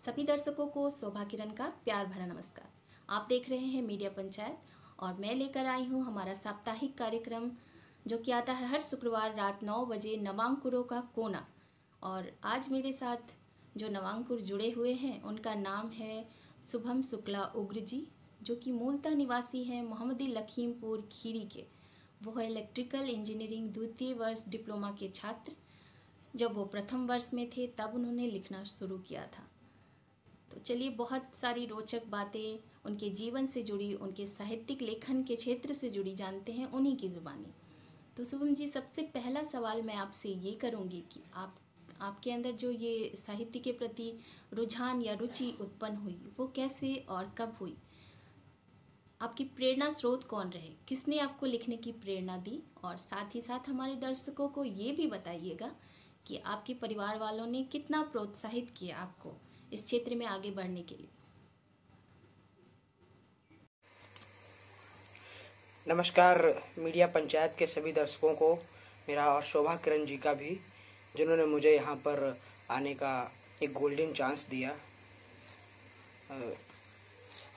सभी दर्शकों को शोभा किरण का प्यार भरा नमस्कार। आप देख रहे हैं मीडिया पंचायत और मैं लेकर आई हूं हमारा साप्ताहिक कार्यक्रम जो कि आता है हर शुक्रवार रात 9 बजे नवांकुरों का कोना। और आज मेरे साथ जो नवांकुर जुड़े हुए हैं उनका नाम है शुभम शुक्ला उग्र जी, जो कि मूलतः निवासी हैं मोहम्मदी लखीमपुर खीरी के। वो है इलेक्ट्रिकल इंजीनियरिंग द्वितीय वर्ष डिप्लोमा के छात्र। जब वो प्रथम वर्ष में थे तब उन्होंने लिखना शुरू किया था। तो चलिए बहुत सारी रोचक बातें उनके जीवन से जुड़ी, उनके साहित्यिक लेखन के क्षेत्र से जुड़ी जानते हैं उन्हीं की ज़ुबानी। तो शुभम जी, सबसे पहला सवाल मैं आपसे ये करूँगी कि आपके अंदर जो ये साहित्य के प्रति रुझान या रुचि उत्पन्न हुई वो कैसे और कब हुई? आपकी प्रेरणा स्रोत कौन रहे? किसने आपको लिखने की प्रेरणा दी? और साथ ही साथ हमारे दर्शकों को ये भी बताइएगा कि आपके परिवार वालों ने कितना प्रोत्साहित किया आपको इस क्षेत्र में आगे बढ़ने के लिए। नमस्कार मीडिया पंचायत के सभी दर्शकों को मेरा, और शोभा किरण जी का भी, जिन्होंने मुझे यहाँ पर आने का एक गोल्डन चांस दिया।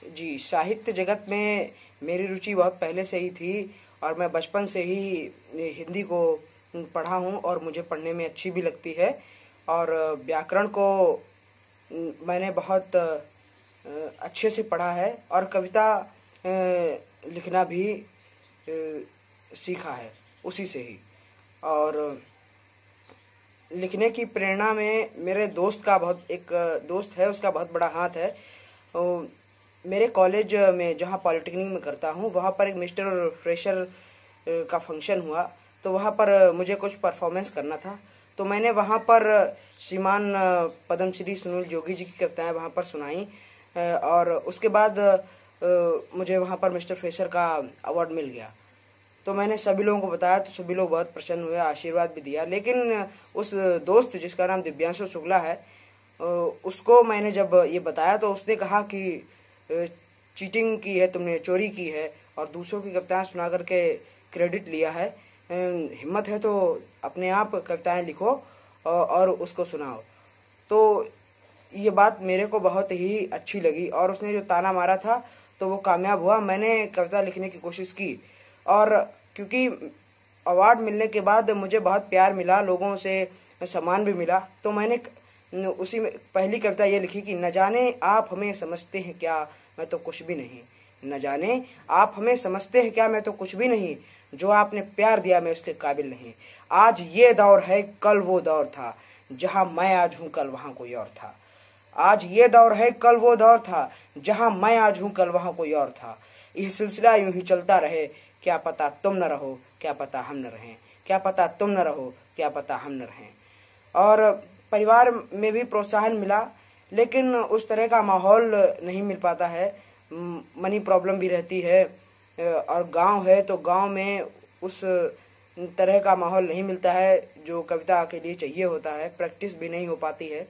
जी, साहित्य जगत में मेरी रुचि बहुत पहले से ही थी और मैं बचपन से ही हिंदी को पढ़ा हूँ और मुझे पढ़ने में अच्छी भी लगती है। और व्याकरण को मैंने बहुत अच्छे से पढ़ा है और कविता लिखना भी सीखा है उसी से ही। और लिखने की प्रेरणा में मेरे दोस्त का एक दोस्त है, उसका बहुत बड़ा हाथ है। मेरे कॉलेज में जहाँ पॉलिटेक्निक में करता हूँ वहाँ पर एक मिस्टर फ्रेशर का फंक्शन हुआ, तो वहाँ पर मुझे कुछ परफॉर्मेंस करना था। तो मैंने वहाँ पर श्रीमान पद्मश्री सुनील जोगी जी की कविताएं वहाँ पर सुनाई और उसके बाद मुझे वहाँ पर मिस्टर फ्रेशर का अवार्ड मिल गया। तो मैंने सभी लोगों को बताया तो सभी लोग बहुत प्रसन्न हुए, आशीर्वाद भी दिया। लेकिन उस दोस्त जिसका नाम दिव्यांशु शुक्ला है, उसको मैंने जब ये बताया तो उसने कहा कि चीटिंग की है तुमने, चोरी की है और दूसरों की कविताएं सुना करके क्रेडिट लिया है। हिम्मत है तो अपने आप कविताएं लिखो और उसको सुनाओ। तो ये बात मेरे को बहुत ही अच्छी लगी और उसने जो ताना मारा था तो वो कामयाब हुआ। मैंने कविता लिखने की कोशिश की और क्योंकि अवार्ड मिलने के बाद मुझे बहुत प्यार मिला, लोगों से सम्मान भी मिला, तो मैंने उसी में पहली कविता ये लिखी कि न जाने आप हमें समझते हैं क्या, मैं तो कुछ भी नहीं। न जाने आप हमें समझते हैं क्या, मैं तो कुछ भी नहीं। जो आपने प्यार दिया मैं उसके काबिल नहीं। आज ये दौर है कल वो दौर था, जहां मैं आज हूं कल वहां कोई और था। आज ये दौर है कल वो दौर था, जहां मैं आज हूं कल वहां कोई और था। यह सिलसिला यूं ही चलता रहे, क्या पता तुम न रहो, क्या पता हम न रहें। क्या पता तुम न रहो, क्या पता हम न रहें। और परिवार में भी प्रोत्साहन मिला, लेकिन उस तरह का माहौल नहीं मिल पाता है। मनी प्रॉब्लम भी रहती है और गांव है तो गांव में उस तरह का माहौल नहीं मिलता है जो कविता के लिए चाहिए होता है। प्रैक्टिस भी नहीं हो पाती है।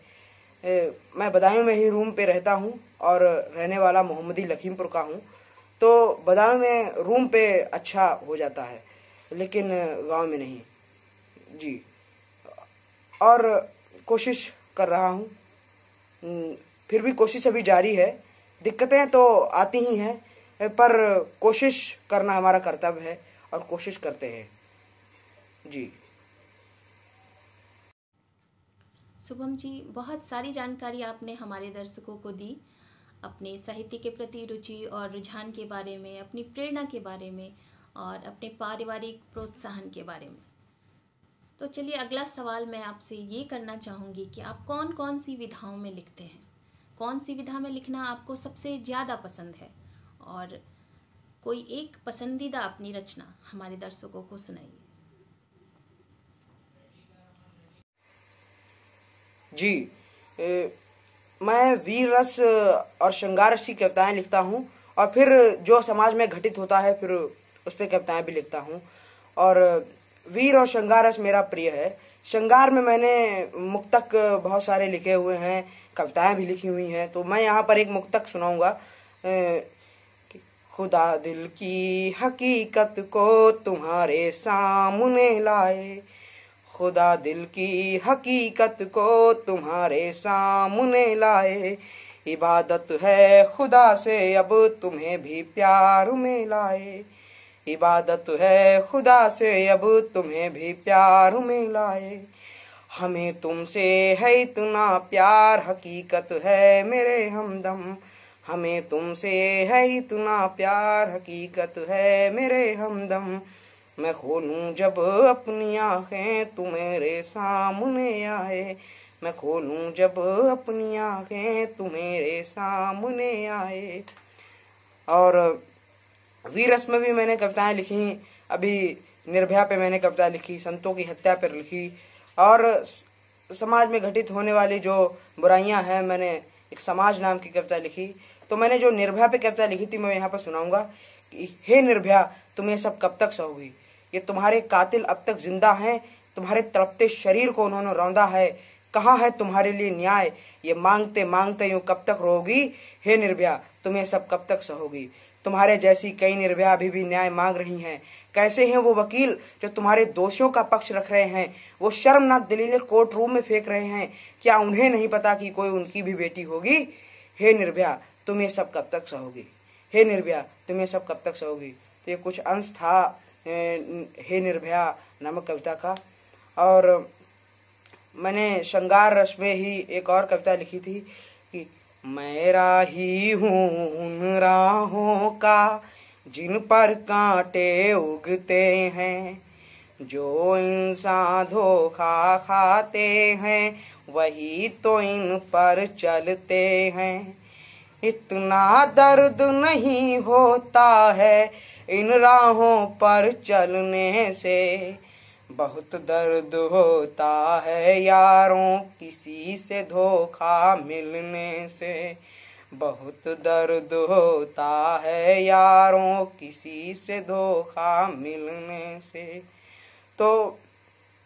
मैं बदायूं में ही रूम पे रहता हूं और रहने वाला मोहम्मदी लखीमपुर का हूं, तो बदायूं में रूम पे अच्छा हो जाता है लेकिन गांव में नहीं। जी, और कोशिश कर रहा हूं, फिर भी कोशिश अभी जारी है। दिक्कतें तो आती ही हैं पर कोशिश करना हमारा कर्तव्य है और कोशिश करते हैं। जी शुभम जी, बहुत सारी जानकारी आपने हमारे दर्शकों को दी अपने साहित्य के प्रति रुचि और रुझान के बारे में, अपनी प्रेरणा के बारे में और अपने पारिवारिक प्रोत्साहन के बारे में। तो चलिए अगला सवाल मैं आपसे ये करना चाहूँगी कि आप कौन कौन सी विधाओं में लिखते हैं? कौन सी विधा में लिखना आपको सबसे ज़्यादा पसंद है? और कोई एक पसंदीदा अपनी रचना हमारे दर्शकों को सुनाइए। जी, मैं वीर रस और श्रृंगार रस की कविताएं लिखता हूँ और फिर जो समाज में घटित होता है फिर उस पर कविताएं भी लिखता हूँ। और वीर और श्रृंगार रस मेरा प्रिय है। श्रृंगार में मैंने मुक्तक बहुत सारे लिखे हुए हैं, कविताएं भी लिखी हुई हैं। तो मैं यहाँ पर एक मुक्तक सुनाऊंगा। खुदा दिल की हकीकत को तुम्हारे सामने लाए, खुदा दिल की हकीकत को तुम्हारे सामने लाए। इबादत है खुदा से अब तुम्हें भी प्यार में लाए। इबादत है खुदा से अब तुम्हें भी प्यार में लाए। हमें तुमसे है इतना प्यार हकीकत है मेरे हमदम। हमें तुमसे है इतना प्यार हकीकत है मेरे हमदम। मैं खोलूं जब अपनी आँखें तू मेरे सामने आए। मैं खोलूं जब अपनी आँखें तू मेरे सामने आए। और वीरस में भी मैंने कविताएं लिखी। अभी निर्भया पे मैंने कविता लिखी, संतों की हत्या पर लिखी, और समाज में घटित होने वाली जो बुराइयां हैं, मैंने एक समाज नाम की कविता लिखी। तो मैंने जो निर्भया पे कविता लिखी थी, मैं यहाँ पर सुनाऊंगा कि हे निर्भया, तुम ये सब कब तक सहोगी? ये तुम्हारे कातिल अब तक जिंदा हैं, तुम्हारे तड़पते शरीर को उन्होंने रौंदा है। कहाँ है तुम्हारे लिए न्याय? ये मांगते मांगते यूं कब तक रोगी? हे निर्भया, तुम ये सब कब तक सहोगी? तुम्हारे जैसी कई निर्भया अभी भी न्याय मांग रही हैं। कैसे हैं वो वकील जो तुम्हारे दोषियों का पक्ष रख रहे हैं? वो शर्मनाक दलीलें कोर्ट रूम में फेंक रहे हैं। क्या उन्हें नहीं पता कि कोई उनकी भी बेटी होगी? हे निर्भया, तुम ये सब कब तक सहोगी? हे निर्भया, तुम ये सब कब तक सहोगी? तो ये कुछ अंश था हे निर्भया नामक कविता का। और मैंने श्रृंगार रस में ही एक और कविता लिखी थी कि मैं राही हूँ उन राहों का जिन पर कांटे उगते हैं। जो इंसान धोखा खाते हैं वही तो इन पर चलते हैं। इतना दर्द नहीं होता है इन राहों पर चलने से। बहुत दर्द होता है यारों किसी से धोखा मिलने से। बहुत दर्द होता है यारों किसी से धोखा मिलने से। तो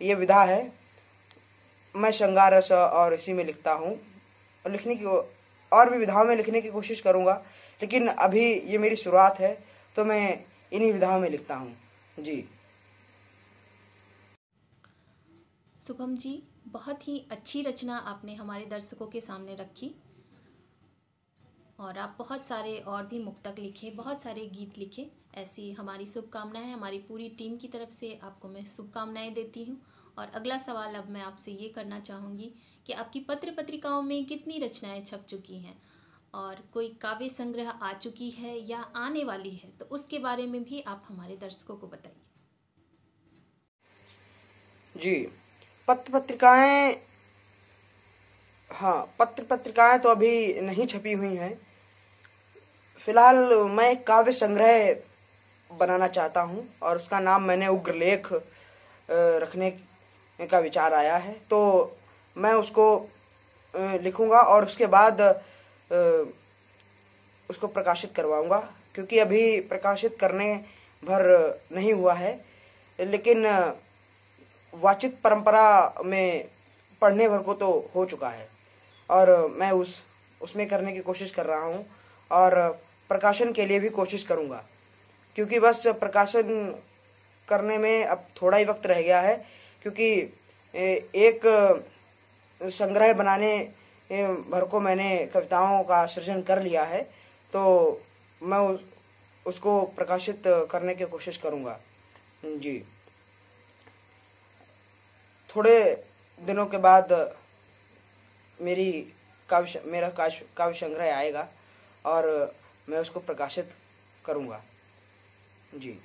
ये विधा है। मैं श्रृंगार रस और इसी में लिखता हूँ, और लिखने की और भी विधाओं में लिखने की कोशिश करूँगा, लेकिन अभी ये मेरी शुरुआत है तो मैं इन्हीं विधाओं में लिखता हूँ। जी शुभम जी, बहुत ही अच्छी रचना आपने हमारे दर्शकों के सामने रखी, और आप बहुत सारे और भी मुक्तक लिखे, बहुत सारे गीत लिखे। ऐसी हमारी शुभकामनाएं, हमारी पूरी टीम की तरफ से आपको मैं शुभकामनाएं देती हूं। और अगला सवाल अब मैं आपसे ये करना चाहूँगी कि आपकी पत्र पत्रिकाओं में कितनी रचनाएं छप चुकी हैं, और कोई काव्य संग्रह आ चुकी है या आने वाली है, तो उसके बारे में भी आप हमारे दर्शकों को बताइए। जी, पत्र पत्रिकाएं, हाँ, पत्र पत्रिकाएं तो अभी नहीं छपी हुई हैं। फिलहाल मैं एक काव्य संग्रह बनाना चाहता हूँ, और उसका नाम मैंने उग्रलेख रखने का विचार आया है। तो मैं उसको लिखूंगा और उसके बाद उसको प्रकाशित करवाऊंगा, क्योंकि अभी प्रकाशित करने भर नहीं हुआ है, लेकिन वाचिक परंपरा में पढ़ने भर को तो हो चुका है, और मैं उसमें करने की कोशिश कर रहा हूँ, और प्रकाशन के लिए भी कोशिश करूँगा, क्योंकि बस प्रकाशन करने में अब थोड़ा ही वक्त रह गया है। क्योंकि एक संग्रह बनाने भर को मैंने कविताओं का सृजन कर लिया है, तो मैं उसको प्रकाशित करने की कोशिश करूँगा। जी, थोड़े दिनों के बाद मेरा काव्य संग्रह आएगा और मैं उसको प्रकाशित करूँगा। जी,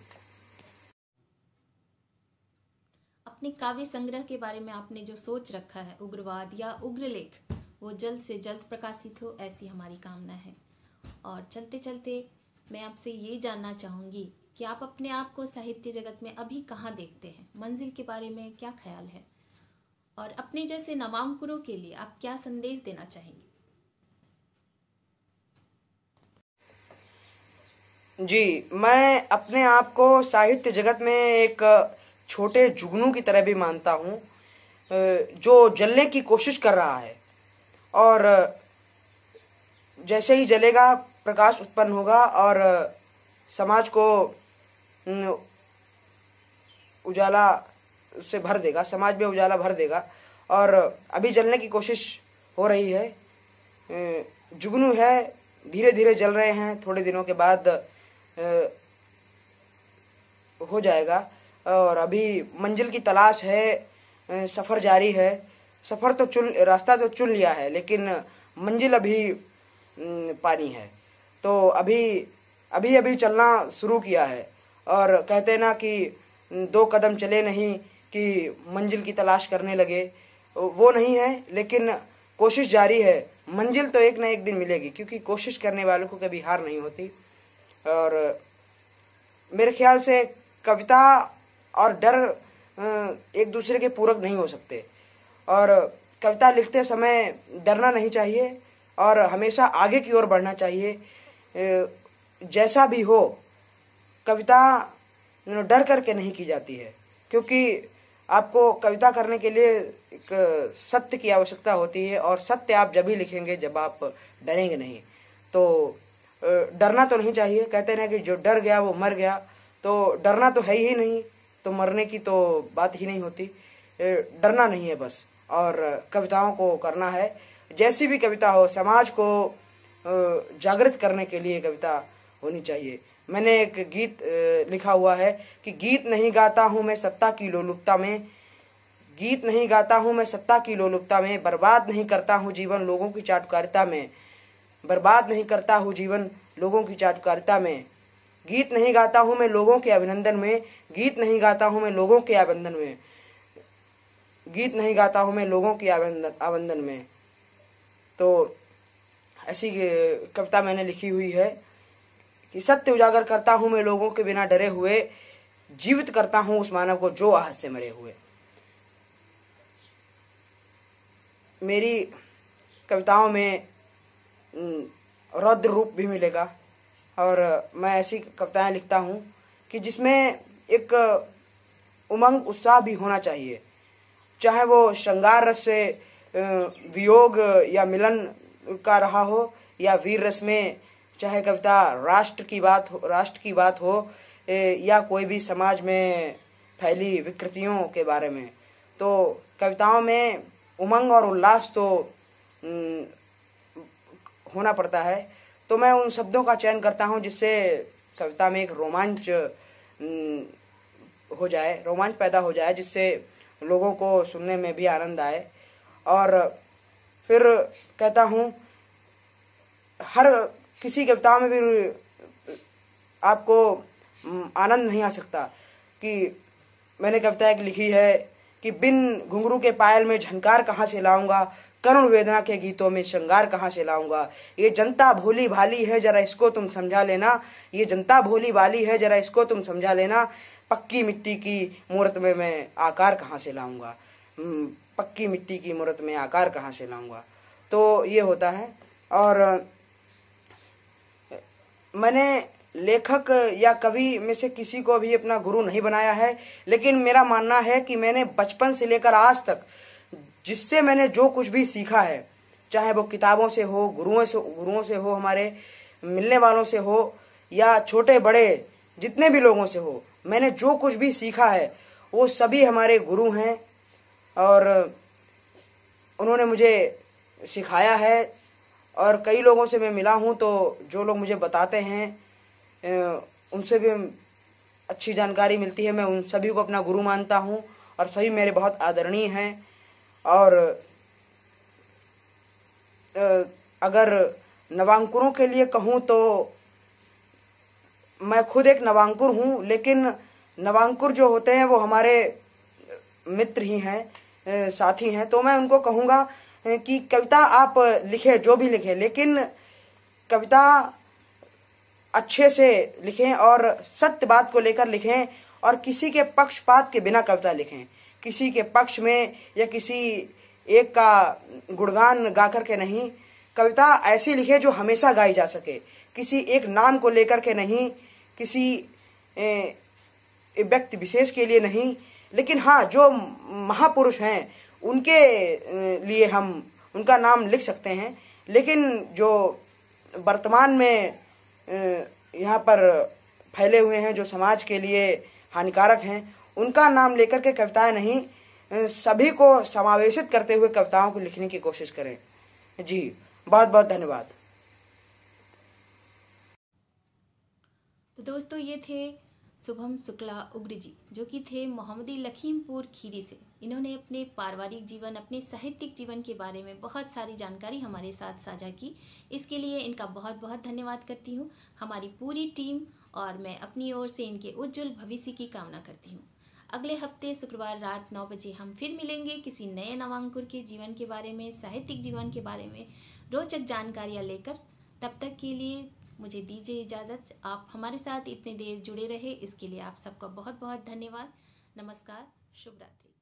अपने काव्य संग्रह के बारे में आपने जो सोच रखा है, उग्रवाद या उग्रलेख, वो जल्द से जल्द प्रकाशित हो, ऐसी हमारी कामना है। और चलते चलते मैं आपसे ये जानना चाहूँगी कि आप अपने आप को साहित्य जगत में अभी कहाँ देखते हैं? मंजिल के बारे में क्या ख्याल है, और अपने जैसे नवांकुरों के लिए आप क्या संदेश देना चाहेंगे? जी, मैं अपने आप को साहित्य जगत में एक छोटे जुगनू की तरह भी मानता हूँ, जो जलने की कोशिश कर रहा है, और जैसे ही जलेगा प्रकाश उत्पन्न होगा और समाज को उजाला से भर देगा, समाज में उजाला भर देगा। और अभी जलने की कोशिश हो रही है, जुगनू है, धीरे धीरे जल रहे हैं, थोड़े दिनों के बाद हो जाएगा। और अभी मंजिल की तलाश है, सफ़र जारी है। सफ़र तो रास्ता तो चुन लिया है, लेकिन मंजिल अभी पानी है। तो अभी चलना शुरू किया है। और कहते हैं ना कि 2 कदम चले नहीं कि मंजिल की तलाश करने लगे, वो नहीं है, लेकिन कोशिश जारी है। मंजिल तो एक न एक दिन मिलेगी, क्योंकि कोशिश करने वालों को कभी हार नहीं होती। और मेरे ख्याल से कविता और डर एक दूसरे के पूरक नहीं हो सकते। और कविता लिखते समय डरना नहीं चाहिए और हमेशा आगे की ओर बढ़ना चाहिए। जैसा भी हो, कविता डर करके नहीं की जाती है, क्योंकि आपको कविता करने के लिए एक सत्य की आवश्यकता होती है। और सत्य आप जब ही लिखेंगे जब आप डरेंगे नहीं। तो डरना तो नहीं चाहिए। कहते हैं कि जो डर गया वो मर गया, तो डरना तो है ही नहीं, तो मरने की तो बात ही नहीं होती। डरना नहीं है बस, और कविताओं को करना है। जैसी भी कविता हो, समाज को जागृत करने के लिए कविता होनी चाहिए। मैंने एक गीत लिखा हुआ है कि गीत नहीं गाता हूँ मैं सत्ता की लोलुपता में, गीत नहीं गाता हूँ मैं सत्ता की लोलुपता में, बर्बाद नहीं करता हूँ जीवन लोगों की चाटुकारिता में, बर्बाद नहीं करता हूँ जीवन लोगों की चाटुकारिता में। गीत नहीं गाता हूँ मैं लोगों के अभिनंदन में, गीत नहीं गाता हूँ मैं लोगों के आबंदन में, गीत नहीं गाता हूँ मैं लोगों के आबंदन में। तो ऐसी कविता मैंने लिखी हुई है कि सत्य उजागर करता हूँ मैं लोगों के बिना डरे हुए, जीवित करता हूँ उस मानव को जो आहत से मरे हुए। मेरी कविताओं में रौद्र रूप भी मिलेगा, और मैं ऐसी कविताएं लिखता हूँ कि जिसमें एक उमंग उत्साह भी होना चाहिए, चाहे वो श्रृंगार रस से वियोग या मिलन का रहा हो, या वीर रस में चाहे कविता राष्ट्र की बात हो, या कोई भी समाज में फैली विकृतियों के बारे में। तो कविताओं में उमंग और उल्लास तो होना पड़ता है। तो मैं उन शब्दों का चयन करता हूँ जिससे कविता में एक रोमांच हो जाए, रोमांच पैदा हो जाए, जिससे लोगों को सुनने में भी आनंद आए। और फिर कहता हूँ, हर किसी कविता में भी आपको आनंद नहीं आ सकता। कि मैंने कविता एक लिखी है कि बिन घुंघरू के पायल में झनकार कहाँ से लाऊंगा, करुण वेदना के गीतों में श्रृंगार कहाँ से लाऊंगा। ये जनता भोली भाली है जरा इसको तुम समझा लेना, ये जनता भोली भाली है जरा इसको तुम समझा लेना, पक्की मिट्टी की मूर्त में मैं आकार कहाँ से लाऊंगा, पक्की मिट्टी की मूर्त में आकार कहाँ से लाऊंगा। तो ये होता है। और मैंने लेखक या कवि में से किसी को भी अपना गुरु नहीं बनाया है, लेकिन मेरा मानना है कि मैंने बचपन से लेकर आज तक जिससे मैंने जो कुछ भी सीखा है, चाहे वो किताबों से हो, गुरुओं से हो, हमारे मिलने वालों से हो, या छोटे बड़े जितने भी लोगों से हो, मैंने जो कुछ भी सीखा है वो सभी हमारे गुरु हैं। और उन्होंने मुझे सिखाया है। और कई लोगों से मैं मिला हूँ, तो जो लोग मुझे बताते हैं उनसे भी अच्छी जानकारी मिलती है। मैं उन सभी को अपना गुरु मानता हूँ, और सभी मेरे बहुत आदरणीय हैं। और अगर नवांकुरों के लिए कहूँ तो मैं खुद एक नवांकुर हूँ, लेकिन नवांकुर जो होते हैं वो हमारे मित्र ही हैं, साथी हैं। तो मैं उनको कहूँगा कि कविता आप लिखें, जो भी लिखें, लेकिन कविता अच्छे से लिखें और सत्य बात को लेकर लिखें, और किसी के पक्षपात के बिना कविता लिखें। किसी के पक्ष में या किसी एक का गुणगान गा करके नहीं, कविता ऐसी लिखे जो हमेशा गाई जा सके। किसी एक नाम को लेकर के नहीं, किसी व्यक्ति विशेष के लिए नहीं, लेकिन हाँ, जो महापुरुष हैं उनके लिए हम उनका नाम लिख सकते हैं। लेकिन जो वर्तमान में यहाँ पर फैले हुए हैं, जो समाज के लिए हानिकारक हैं, उनका नाम लेकर के कविताएं नहीं, सभी को समावेशित करते हुए कविताओं को लिखने की कोशिश करें। जी, बहुत बहुत धन्यवाद। तो दोस्तों, ये थे शुभम शुक्ला उग्र जी, जो कि थे मोहम्मदी लखीमपुर खीरी से। इन्होंने अपने पारिवारिक जीवन, अपने साहित्यिक जीवन के बारे में बहुत सारी जानकारी हमारे साथ साझा की। इसके लिए इनका बहुत बहुत धन्यवाद करती हूँ, हमारी पूरी टीम, और मैं अपनी ओर से इनके उज्जवल भविष्य की कामना करती हूँ। अगले हफ्ते शुक्रवार रात 9 बजे हम फिर मिलेंगे किसी नए नवांकुर के जीवन के बारे में, साहित्यिक जीवन के बारे में रोचक जानकारियाँ लेकर। तब तक के लिए मुझे दीजिए इजाज़त। आप हमारे साथ इतने देर जुड़े रहे, इसके लिए आप सबका बहुत बहुत धन्यवाद। नमस्कार, शुभ रात्रि।